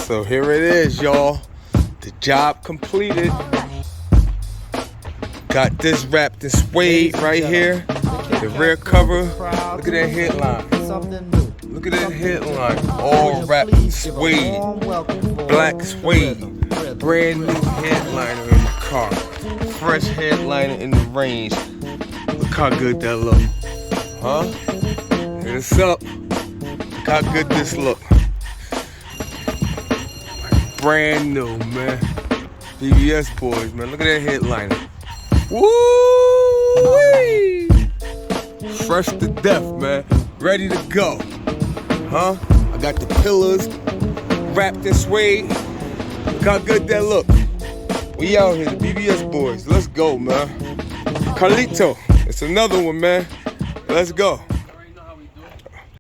So here it is, y'all. The job completed. Got this wrapped in suede right here. The rear cover. Look at that headline. Look at that headline. All wrapped in suede. Black suede. Brand new headliner in the car. Fresh headliner in the range. Look how good that look. Huh? Hit us up. Look how good this look. Brand new, man. BBS boys, man. Look at that headliner. Woo-wee! Fresh to death, man. Ready to go. Huh? I got the pillars wrapped in suede. Look how good that look. We out here, the BBS boys. Let's go, man. Carlito, it's another one, man. Let's go.